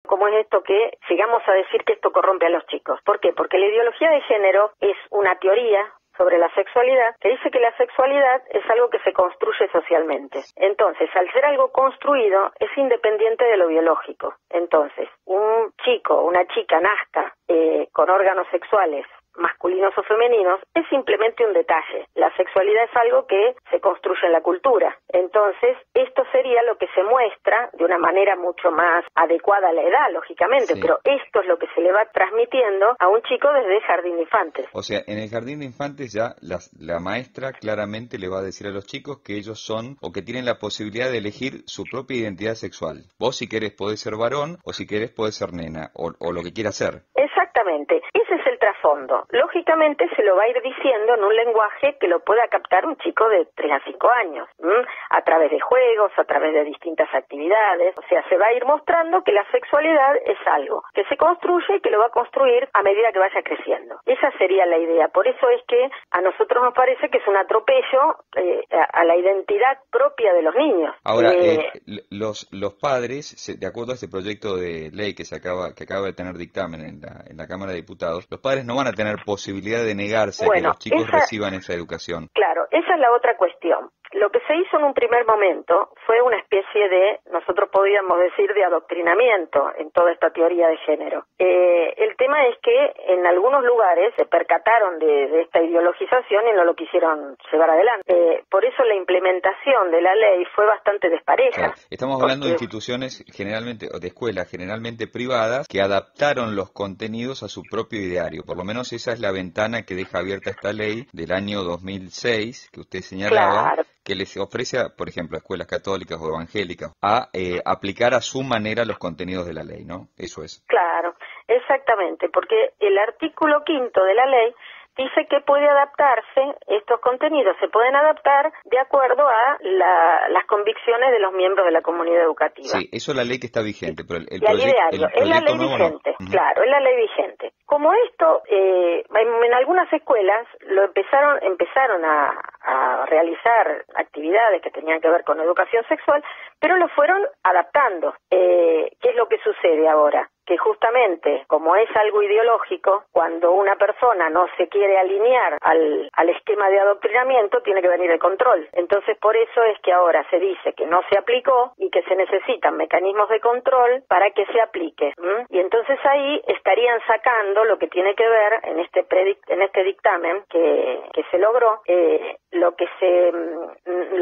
¿Cómo es esto que llegamos a decir que esto corrompe a los chicos? ¿Por qué? Porque la ideología de género es una teoría sobre la sexualidad que dice que la sexualidad es algo que se construye socialmente. Entonces, al ser algo construido, es independiente de lo biológico. Entonces, un chico o una chica nazca con órganos sexuales masculinos o femeninos es simplemente un detalle. La sexualidad es algo que se construye en la cultura. Entonces, esto sería lo que se muestra de una manera mucho más adecuada a la edad, lógicamente, Sí. pero esto es lo que se le va transmitiendo a un chico desde el jardín de infantes. O sea, en el jardín de infantes ya la maestra claramente le va a decir a los chicos que ellos son o que tienen la posibilidad de elegir su propia identidad sexual. Vos si querés podés ser varón o si querés podés ser nena o lo que quieras ser. Exactamente, ese es el trasfondo. Lógicamente se lo va a ir diciendo en un lenguaje que lo pueda captar un chico de 3 a 5 años, a través de juegos, a través de distintas actividades. O sea, se va a ir mostrando que la sexualidad es algo que se construye y que lo va a construir a medida que vaya creciendo. Esa sería la idea. Por eso es que a nosotros nos parece que es un atropello a la identidad propia de los niños. Ahora, los padres, de acuerdo a este proyecto de ley que acaba de tener dictamen en la Cámara de Diputados, los padres no van a tener posibilidad de negarse a que los chicos reciban esa educación. Claro, esa es la otra cuestión. Lo que se hizo en un primer momento fue una especie de, nosotros podríamos decir, de adoctrinamiento en toda esta teoría de género. El tema es que en algunos lugares se percataron de esta ideologización y no lo quisieron llevar adelante. Por eso la implementación de la ley fue bastante despareja. Claro. Estamos hablando de instituciones generalmente, o de escuelas generalmente privadas, que adaptaron los contenidos a su propio ideario. Por lo menos esa es la ventana que deja abierta esta ley del año 2006, que usted señalaba. Claro. Que les ofrece, por ejemplo, a escuelas católicas o evangélicas, a aplicar a su manera los contenidos de la ley, ¿no? Eso es. Claro, exactamente, porque el artículo 5 de la ley dice que puede adaptarse, estos contenidos se pueden adaptar de acuerdo a las convicciones de los miembros de la comunidad educativa. Sí, eso es la ley que está vigente, pero el proyecto es la ley vigente, no. Claro, es la ley vigente. Como esto, en algunas escuelas lo empezaron a realizar actividades que tenían que ver con educación sexual, pero lo fueron adaptando. ¿Qué es lo que sucede ahora? Que justamente, como es algo ideológico, cuando una persona no se quiere alinear al esquema de adoctrinamiento, tiene que venir el control. Entonces, por eso es que ahora se dice que no se aplicó y que se necesitan mecanismos de control para que se aplique. Y entonces ahí estarían sacando lo que tiene que ver en este dictamen que se logró. Lo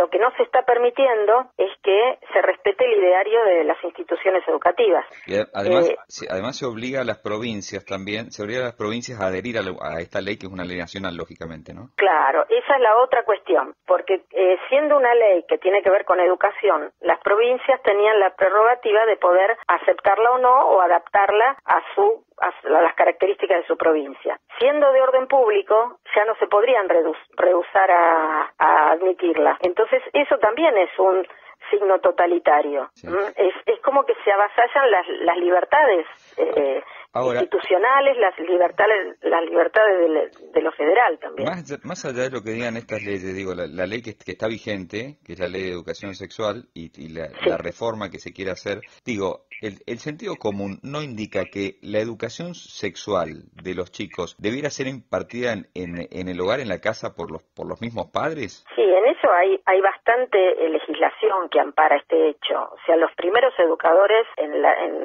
que no se está permitiendo es que se respete el ideario de las instituciones educativas. Y además se obliga a las provincias también, a adherir a esta ley, que es una ley nacional, lógicamente, ¿no? Claro, esa es la otra cuestión, porque siendo una ley que tiene que ver con educación, las provincias tenían la prerrogativa de poder aceptarla o no, o adaptarla a las características de su provincia. Siendo de orden público, ya no se podrían rehusar a admitirla. Entonces, eso también es un signo totalitario. Sí. Es como que se avasallan las libertades institucionales, las libertades de lo federal también. Más allá de lo que digan estas leyes, digo, la ley que está vigente, que es la ley de educación sexual y la reforma que se quiere hacer, digo, el sentido común no indica que la educación sexual de los chicos debiera ser impartida en el hogar, en la casa, por los mismos padres. Sí, en eso hay bastante legislación que ampara este hecho. O sea, los primeros educadores en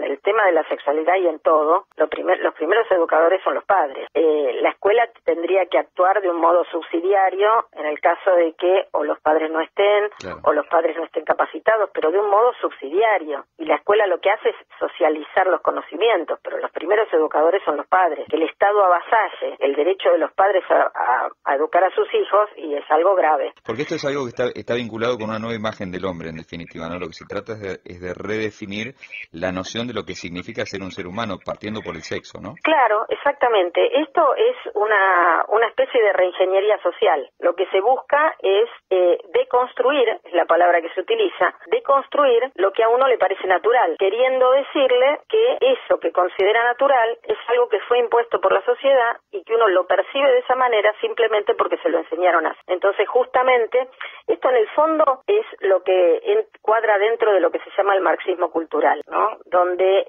el tema de la sexualidad y en todo, los primeros educadores son los padres. La escuela tendría que actuar de un modo subsidiario en el caso de que o los padres no estén, claro, o los padres no estén capacitados, pero de un modo subsidiario. Y la escuela lo que hace es socializar los conocimientos, pero los primeros educadores son los padres. Que el Estado avasalle el derecho de los padres a educar a sus hijos, y es algo grave. Porque esto es algo que está vinculado con una nueva imagen del hombre, en definitiva, ¿no? Lo que se trata es de redefinir la noción de lo que significa ser un ser humano, partiendo por el sexo, ¿no? Claro, exactamente. Esto es una especie de reingeniería social. Lo que se busca es deconstruir, es la palabra que se utiliza, deconstruir lo que a uno le parece natural, queriendo queriendo decirle que eso que considera natural es algo que fue impuesto por la sociedad y que uno lo percibe de esa manera simplemente porque se lo enseñaron así. Entonces, justamente, esto en el fondo es lo que encuadra dentro de lo que se llama el marxismo cultural, ¿no? Donde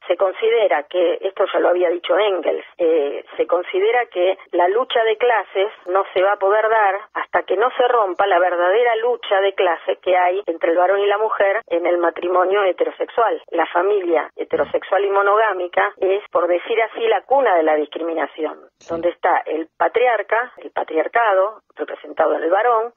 se considera que, esto ya lo había dicho Engels, se considera que la lucha de clases no se va a poder dar hasta que no se rompa la verdadera lucha de clase que hay entre el varón y la mujer en el matrimonio heterosexual. La familia heterosexual y monogámica es, por decir así, la cuna de la discriminación, donde está el patriarca, el patriarcado, representado en el varón,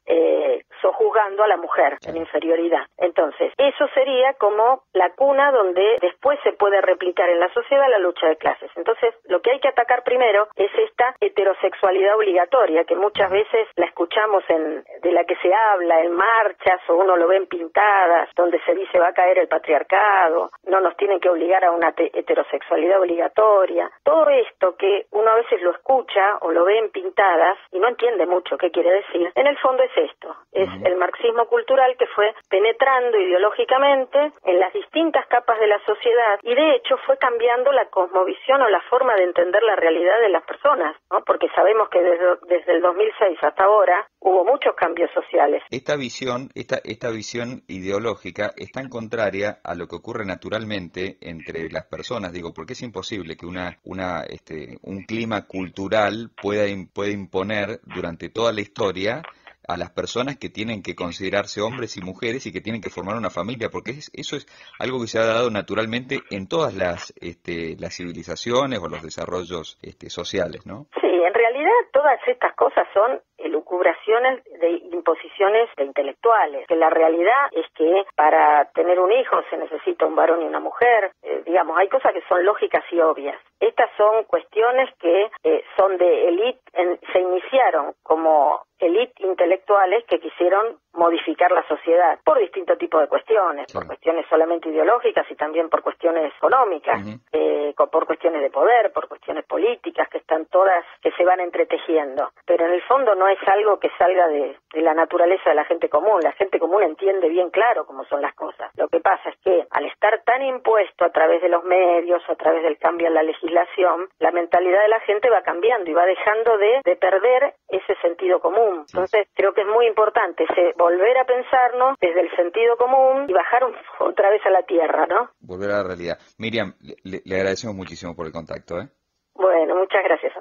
sojuzgando a la mujer en inferioridad. Entonces, eso sería como la cuna donde después se puede replicar en la sociedad la lucha de clases. Entonces, lo que hay que atacar primero es esta heterosexualidad obligatoria, que muchas veces la escuchamos de la que se habla en marchas, o uno lo ve en pintadas, donde se dice va a caer el patriarcado, no nos tienen que obligar a una heterosexualidad obligatoria. Todo esto que uno a veces lo escucha o lo ve en pintadas y no entiende mucho qué quiere decir, en el fondo es esto, es el marxismo cultural que fue penetrando ideológicamente en las distintas capas de la sociedad y de hecho fue cambiando la cosmovisión o la forma de entender la realidad de las personas, ¿no? Porque sabemos que desde el 2006 hasta ahora hubo muchos cambios sociales. Esta visión ideológica es tan contraria a lo que ocurre naturalmente entre las personas, digo, porque es imposible que un clima cultural pueda imponer durante toda la historia a las personas que tienen que considerarse hombres y mujeres y que tienen que formar una familia, porque eso es algo que se ha dado naturalmente en todas las civilizaciones o los desarrollos sociales, ¿no? Sí, en realidad todas estas cosas son elucubraciones de imposiciones de intelectuales, que la realidad es que para tener un hijo se necesita un varón y una mujer, digamos, hay cosas que son lógicas y obvias. Estas son cuestiones que son de élite, se iniciaron como élite intelectuales que quisieron modificar la sociedad por distintos tipos de cuestiones, por cuestiones solamente ideológicas y también por cuestiones económicas, por cuestiones de poder, por cuestiones políticas, que están todas, que se van entretejiendo. Pero en el fondo no es algo que salga de la naturaleza de la gente común. La gente común entiende bien claro cómo son las cosas. Lo que pasa es que al estar tan impuesto a través de los medios, a través del cambio en la legislación, la mentalidad de la gente va cambiando y va dejando de perder ese sentido común. Entonces creo que es muy importante volver a pensarnos desde el sentido común y bajar otra vez a la tierra, ¿no? Volver a la realidad. Miriam, le agradecemos muchísimo por el contacto, ¿eh? Bueno, muchas gracias.